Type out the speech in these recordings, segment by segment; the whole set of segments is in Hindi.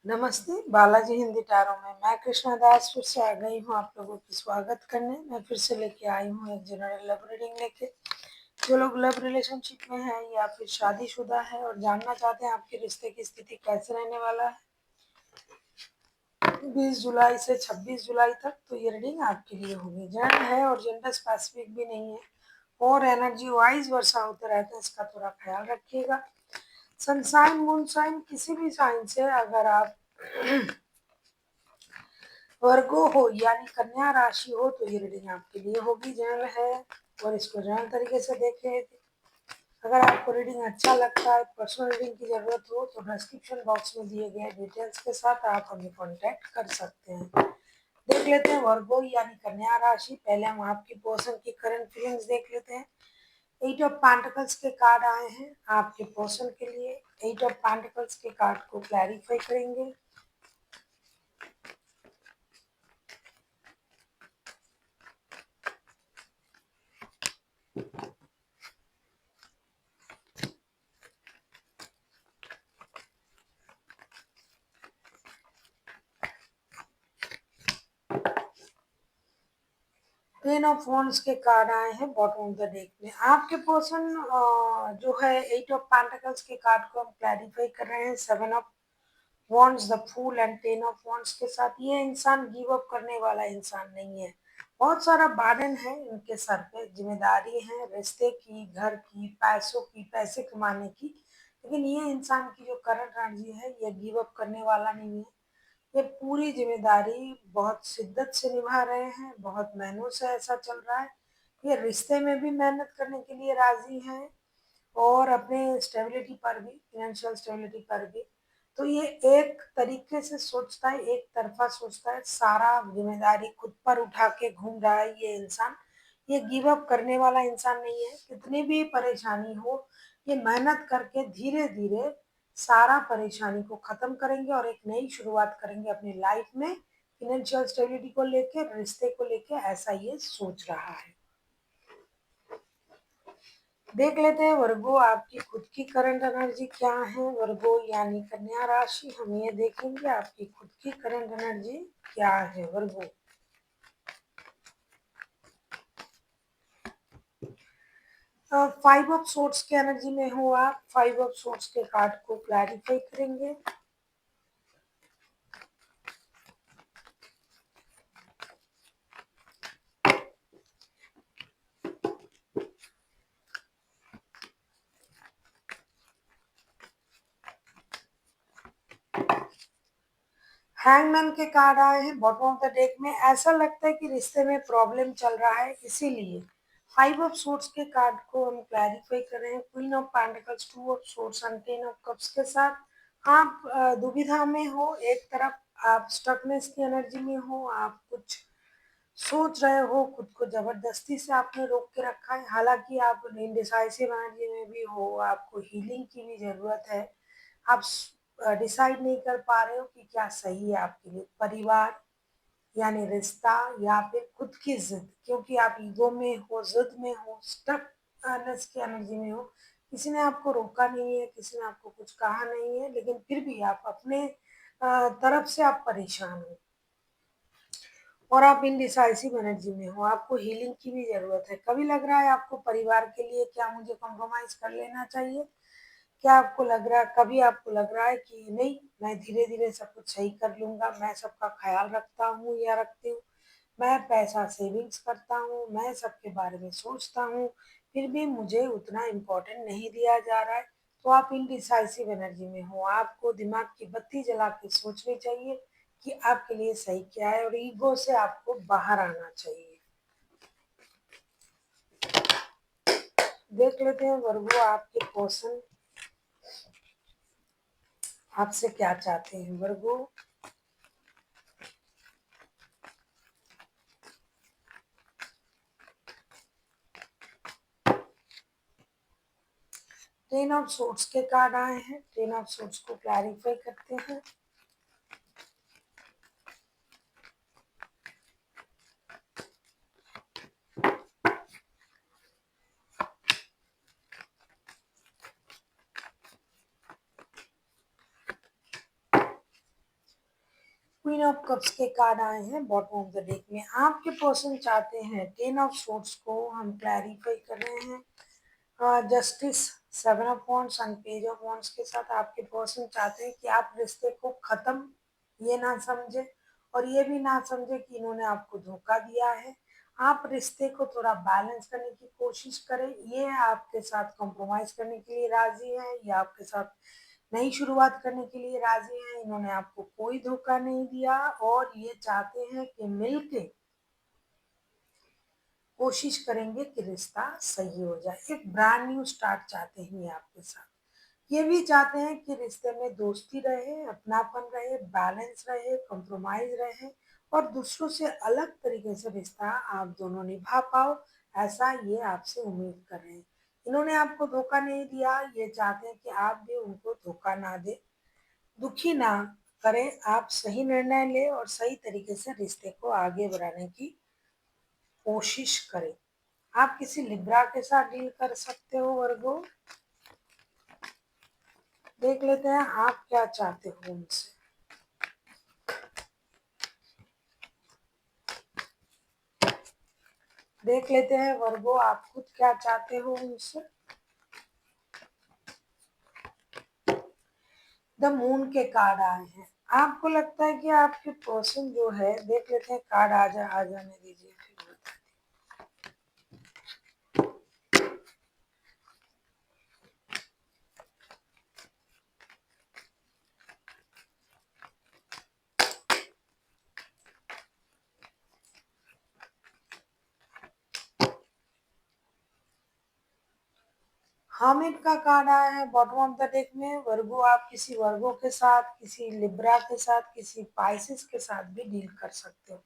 नमस्ते, बालाजी हिंदी टैरो में मैं कृष्णा दास फिर से आ गई हूँ आप लोगों की स्वागत करने। मैं फिर से लेके आई हूँ एक जनरल लव रीडिंग लेके। जो लोग लव रिलेशनशिप में हैं या फिर शादीशुदा है और जानना चाहते हैं आपके रिश्ते की स्थिति कैसे रहने वाला है 20 जुलाई से 26 जुलाई तक, तो ये रीडिंग आपके लिए होगी। जनरल है और जेंडर स्पेसिफिक भी नहीं है और एनर्जी वाइज वर्षा होते रहते हैं, इसका थोड़ा ख्याल रखिएगा। सनसाइन मून साइन किसी भी साइन से अगर आप वर्गो हो यानी कन्या राशि हो तो ये रीडिंग आपके लिए होगी। जनरल है और इसको जनरल तरीके से देखें। अगर आपको रीडिंग अच्छा लगता है, पर्सनल रीडिंग की जरूरत हो तो डिस्क्रिप्शन बॉक्स में दिए गए डिटेल्स के साथ आप हमें कांटेक्ट कर सकते हैं। देख लेते हैं वर्गो यानी कन्या राशि। पहले हम आपकी पर्सन की करंट फीलिंग्स देख लेते हैं। 8 ऑफ पेंटिकल्स के कार्ड आए हैं आपके पर्सन के लिए। 8 ऑफ पेंटिकल्स के कार्ड को क्लैरिफाई करेंगे। टेन ऑफ वॉन्ड्स के कार्ड आए हैं बॉटम ऑफ द डेक में। आपके पर्सन जो है 8 ऑफ पेंटिकल्स के कार्ड को हम क्लैरिफाई कर रहे हैं 7 of wands, the fool and 10 of wands के साथ। ये इंसान गिव अप करने वाला इंसान नहीं है। बहुत सारा बर्डन है इनके सर पे, जिम्मेदारी है रिश्ते की, घर की, पैसों की, पैसे कमाने की। लेकिन ये इंसान की जो करंट एनर्जी है ये गिव अप करने वाला नहीं है। ये पूरी जिम्मेदारी बहुत शिद्दत से निभा रहे हैं, बहुत महीनों से ऐसा चल रहा है। ये रिश्ते में भी मेहनत करने के लिए राजी हैं और अपने स्टेबिलिटी पर भी, फाइनेंशियल स्टेबिलिटी पर भी। तो ये एक तरीके से सोचता है, एक तरफा सोचता है, सारा जिम्मेदारी खुद पर उठा के घूम रहा है ये इंसान। ये गिव अप करने वाला इंसान नहीं है। कितनी भी परेशानी हो ये मेहनत करके धीरे धीरे सारा परेशानी को खत्म करेंगे और एक नई शुरुआत करेंगे अपनी लाइफ में। फाइनेंशियल स्टेबिलिटी को लेके, रिश्ते को लेके ऐसा ये सोच रहा है। देख लेते हैं वर्गो आपकी खुद की करंट एनर्जी क्या है। वर्गो यानी कन्या राशि, हम ये देखेंगे आपकी खुद की करंट एनर्जी क्या है वर्गो। फाइव ऑफ सोर्ट्स के एनर्जी में हो आप। फाइव ऑफ सोर्ट्स के कार्ड को क्लैरिफाई करेंगे। हैंगमैन के कार्ड आए हैं बॉटम ऑफ द डेक में। ऐसा लगता है कि रिश्ते में प्रॉब्लम चल रहा है, इसीलिए फाइव ऑफ सोर्ट्स के कार्ड को हम क्लैरिफाई कर रहे हैं। Queen of pentacles, two of sorts and 10 of cups के साथ आप दुविधा में हो। एक तरफ आप स्टकनेस की एनर्जी में हो, आप कुछ सोच रहे हो, खुद को जबरदस्ती से आपने रोक के रखा है। हालांकि आप इनडिसाइसिव एनर्जी में भी हो, आपको हीलिंग की भी जरूरत है। आप डिसाइड नहीं कर पा रहे हो कि क्या सही है आपके लिए, परिवार यानी रिश्ता या फिर खुद की जिद, क्योंकि आप ईगो में हो, जिद में हो, स्टकनेस की एनर्जी में हो। किसी ने आपको रोका नहीं है, किसी ने आपको कुछ कहा नहीं है, लेकिन फिर भी आप अपने तरफ से आप परेशान हो और आप इनडिसाइसिव एनर्जी में हो। आपको हीलिंग की भी जरूरत है। कभी लग रहा है आपको परिवार के लिए क्या मुझे कॉम्प्रोमाइज कर लेना चाहिए। क्या आपको लग रहा है, कभी आपको लग रहा है कि नहीं, मैं धीरे धीरे सब कुछ सही कर लूंगा, मैं सबका ख्याल रखता हूँ या रखती हूँ, मैं पैसा सेविंग्स करता हूँ, मैं सबके बारे में सोचता हूँ, फिर भी मुझे उतना इम्पोर्टेंट नहीं दिया जा रहा है। तो आप इनडिसाइसिव एनर्जी में हो। आपको दिमाग की बत्ती जला के सोचनी चाहिए कि आपके लिए सही क्या है और ईगो से आपको बाहर आना चाहिए। देख लेते हैं वर्गो आपके पर्सन आपसे क्या चाहते हैं वर्गो। टेन ऑफ सोर्ट्स के कार्ड आए हैं। टेन ऑफ सोर्ट्स को क्लैरिफाई करते हैं। क्वीन ऑफ कप्स के कार्ड आए हैं बॉटम ऑफ द डेक में। आपके पर्सन चाहते हैं 10 ऑफ सोर्ट्स को हम क्लैरिफाई कर रहे हैं justice, 7 of wands and page of wands के साथ। आपके पर्सन चाहते हैं कि आप रिश्ते को खत्म ये ना समझे और ये भी ना समझे कि इन्होंने आपको धोखा दिया है। आप रिश्ते को थोड़ा बैलेंस करने की कोशिश करें। ये आपके साथ कॉम्प्रोमाइज करने के लिए राजी है, ये आपके साथ नई शुरुआत करने के लिए राजी हैं। इन्होंने आपको कोई धोखा नहीं दिया और ये चाहते हैं कि मिलके कोशिश करेंगे कि रिश्ता सही हो जाए। एक ब्रांड न्यू स्टार्ट चाहते हैं ये आपके साथ। ये भी चाहते हैं कि रिश्ते में दोस्ती रहे, अपनापन रहे, बैलेंस रहे, कॉम्प्रोमाइज रहे और दूसरों से अलग तरीके से रिश्ता आप दोनों निभा पाओ, ऐसा ये आपसे उम्मीद कर रहे हैं। इन्होंने आपको धोखा नहीं दिया, ये चाहते हैं कि आप भी उनको धोखा ना दे, दुखी ना करें। आप सही निर्णय लें और सही तरीके से रिश्ते को आगे बढ़ाने की कोशिश करें। आप किसी लिब्रा के साथ डील कर सकते हो वर्गो। देख लेते हैं आप क्या चाहते हो उनसे। देख लेते हैं वर्गो आप खुद क्या चाहते हो उनसे। द मून के कार्ड आए हैं। आपको लगता है कि आपके पर्सन जो है, देख लेते हैं कार्ड आ जाने दीजिए फिर बता। हामिद का कार्ड आया है बॉटम ऑफ द डेक में। वर्गो आप किसी वर्गो के साथ, किसी लिब्रा के साथ, किसी पाइसिस के साथ भी डील कर सकते हो।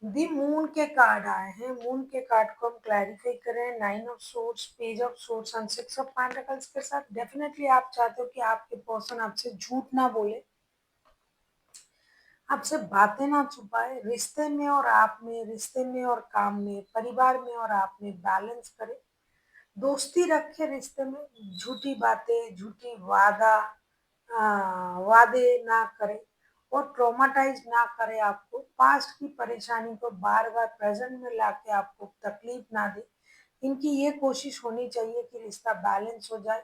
दी मून के कार्ड आए हैं। मून के कार्ड को हम क्लैरिफाई करें 9 of sorts, page of sorts and 6 of pentacles के साथ। डेफिनेटली आप चाहते हो कि आपके पर्सन आपसे झूठ ना बोले, आपसे बातें ना छुपाए, रिश्ते में और आप में, रिश्ते में और काम में, परिवार में और आप में बैलेंस करे, दोस्ती रखे रिश्ते में, झूठी बातें, झूठी वादे ना करे और ट्रॉमाटाइज ना करे आपको। पास्ट की परेशानी को बार बार प्रेजेंट में लाके आपको तकलीफ ना दे। इनकी ये कोशिश होनी चाहिए कि रिश्ता बैलेंस हो जाए,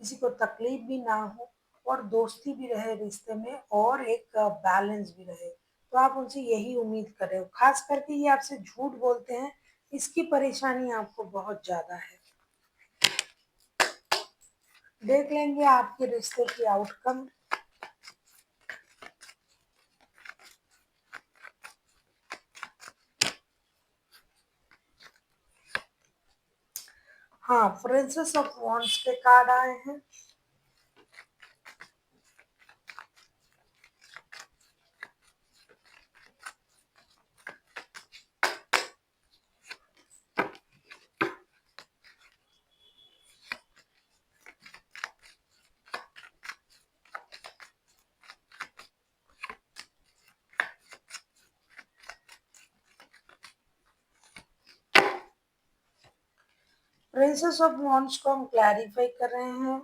किसी को तकलीफ भी ना हो और दोस्ती भी रहे रिश्ते में और एक बैलेंस भी रहे। तो आप उनसे यही उम्मीद कर रहे हो। खास करके ये आपसे झूठ बोलते हैं, इसकी परेशानी आपको बहुत ज्यादा है। देख लेंगे आपके रिश्ते की आउटकम। हाँ, प्रिंसेस ऑफ वॉन्ड्स के कार्ड आए हैं। प्रिंसेस ऑफ वॉन्ड्स को हम क्लैरिफाई कर रहे हैं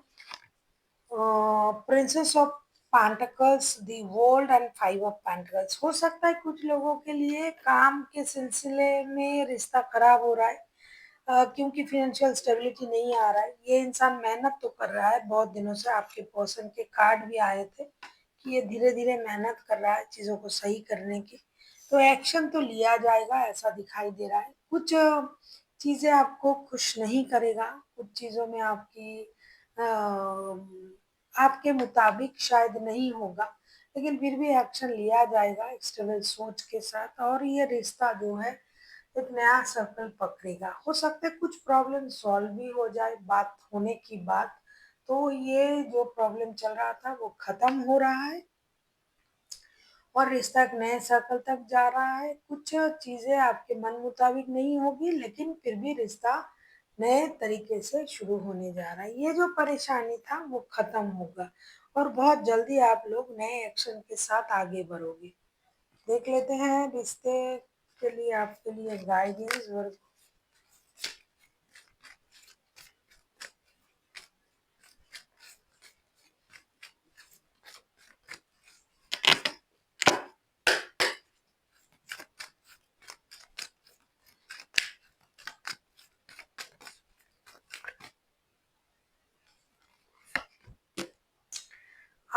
princess of pentacles, the world and 5 of pentacles. हो सकता है कुछ लोगों के लिए काम के सिलसिले में रिश्ता खराब हो रहा है क्योंकि फाइनेंशियल स्टेबिलिटी नहीं आ रहा है। ये इंसान मेहनत तो कर रहा है बहुत दिनों से, आपके पर्सन के कार्ड भी आए थे कि ये धीरे धीरे मेहनत कर रहा है चीज़ों को सही करने की। तो एक्शन तो लिया जाएगा ऐसा दिखाई दे रहा है। कुछ चीज़ें आपको खुश नहीं करेगा, कुछ चीज़ों में आपके मुताबिक शायद नहीं होगा, लेकिन फिर भी एक्शन लिया जाएगा एक्सटर्नल सोच के साथ और ये रिश्ता जो है एक नया सर्कल पकड़ेगा। हो सकता है कुछ प्रॉब्लम सॉल्व भी हो जाए बात होने की बात। तो ये जो प्रॉब्लम चल रहा था वो खत्म हो रहा है और रिश्ता एक नए सर्कल तक जा रहा है। कुछ चीजें आपके मन मुताबिक नहीं होगी लेकिन फिर भी रिश्ता नए तरीके से शुरू होने जा रहा है। ये जो परेशानी था वो खत्म होगा और बहुत जल्दी आप लोग नए एक्शन के साथ आगे बढ़ोगे। देख लेते हैं रिश्ते के लिए आपके लिए गाइडेंस और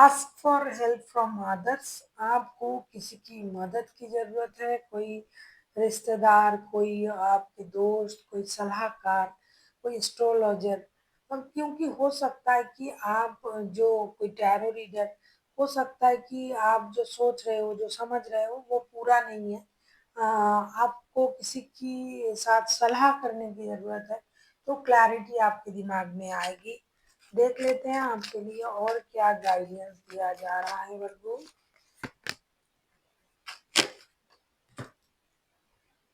ask for help from others. आपको किसी की मदद की ज़रूरत है, कोई रिश्तेदार, कोई आपके दोस्त, कोई सलाहकार, कोई एस्ट्रोलॉजर। और क्योंकि हो सकता है कि आप जो कोई टैरो रीडर, हो सकता है कि आप जो सोच रहे हो, जो समझ रहे हो वो पूरा नहीं है। आपको किसी की साथ सलाह करने की ज़रूरत है, तो क्लैरिटी आपके दिमाग में आएगी। देख लेते हैं आपके लिए और क्या गाइडेंस दिया जा रहा है वर्गो।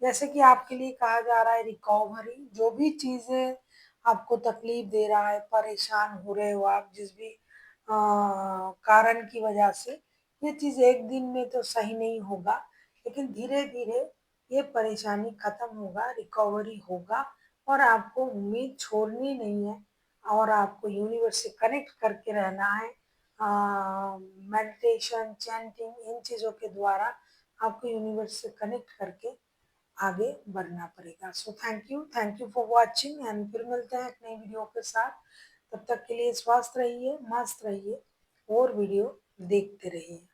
जैसे कि आपके लिए कहा जा रहा है रिकवरी। जो भी चीज़ें आपको तकलीफ दे रहा है, परेशान हो रहे हो आप जिस भी कारण की वजह से, ये चीज़ एक दिन में तो सही नहीं होगा, लेकिन धीरे धीरे ये परेशानी खत्म होगा, रिकवरी होगा। और आपको उम्मीद छोड़नी नहीं है, और आपको यूनिवर्स से कनेक्ट करके रहना है। मेडिटेशन, चैंटिंग, इन चीज़ों के द्वारा आपको यूनिवर्स से कनेक्ट करके आगे बढ़ना पड़ेगा। So thank you for watching, and फिर मिलते हैं एक नई वीडियो के साथ। तब तक के लिए स्वस्थ रहिए, मस्त रहिए और वीडियो देखते रहिए।